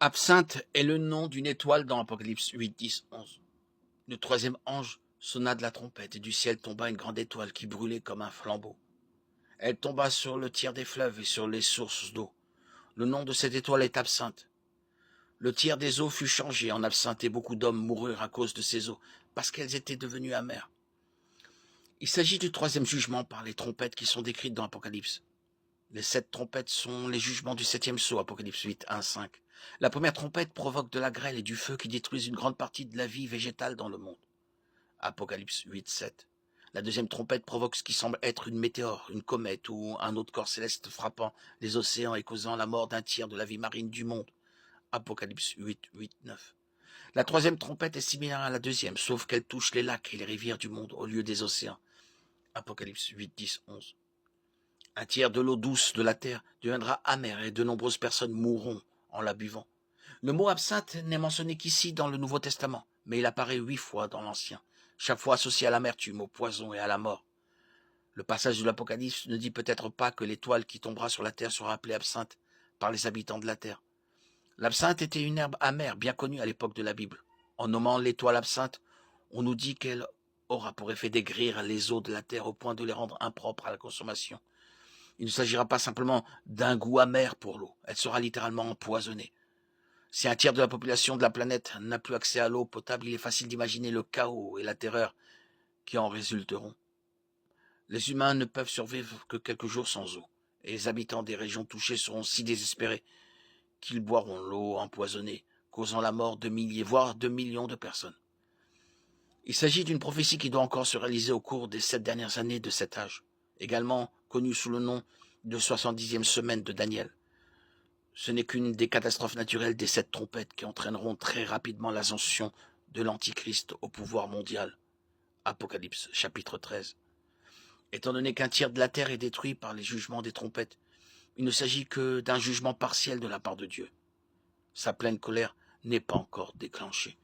Absinthe est le nom d'une étoile dans l'Apocalypse 8, 10, 11. Le troisième ange sonna de la trompette et du ciel tomba une grande étoile qui brûlait comme un flambeau. Elle tomba sur le tiers des fleuves et sur les sources d'eau. Le nom de cette étoile est Absinthe. Le tiers des eaux fut changé en absinthe et beaucoup d'hommes moururent à cause de ces eaux, parce qu'elles étaient devenues amères. Il s'agit du troisième jugement par les trompettes qui sont décrites dans l'Apocalypse. Les 7 trompettes sont les jugements du 7e sceau, Apocalypse 8, 1, 5. La première trompette provoque de la grêle et du feu qui détruisent une grande partie de la vie végétale dans le monde. Apocalypse 8, 7. La deuxième trompette provoque ce qui semble être une météore, une comète ou un autre corps céleste frappant les océans et causant la mort d'un tiers de la vie marine du monde. Apocalypse 8, 8, 9. La troisième trompette est similaire à la deuxième, sauf qu'elle touche les lacs et les rivières du monde au lieu des océans. Apocalypse 8, 10, 11. Un tiers de l'eau douce de la terre deviendra amère et de nombreuses personnes mourront en la buvant. Le mot absinthe n'est mentionné qu'ici dans le Nouveau Testament, mais il apparaît 8 fois dans l'Ancien, chaque fois associé à l'amertume, au poison et à la mort. Le passage de l'Apocalypse ne dit peut-être pas que l'étoile qui tombera sur la terre sera appelée absinthe par les habitants de la terre. L'absinthe était une herbe amère bien connue à l'époque de la Bible. En nommant l'étoile absinthe, on nous dit qu'elle aura pour effet d'aigrir les eaux de la terre au point de les rendre impropres à la consommation. Il ne s'agira pas simplement d'un goût amer pour l'eau, elle sera littéralement empoisonnée. Si un tiers de la population de la planète n'a plus accès à l'eau potable, il est facile d'imaginer le chaos et la terreur qui en résulteront. Les humains ne peuvent survivre que quelques jours sans eau, et les habitants des régions touchées seront si désespérés qu'ils boiront l'eau empoisonnée, causant la mort de milliers, voire de millions de personnes. Il s'agit d'une prophétie qui doit encore se réaliser au cours des 7 dernières années de cet âge, également connue sous le nom de 70e semaine de Daniel. Ce n'est qu'une des catastrophes naturelles des 7 trompettes qui entraîneront très rapidement l'ascension de l'Antichrist au pouvoir mondial. Apocalypse, chapitre 13. Étant donné qu'un tiers de la terre est détruit par les jugements des trompettes, il ne s'agit que d'un jugement partiel de la part de Dieu. Sa pleine colère n'est pas encore déclenchée.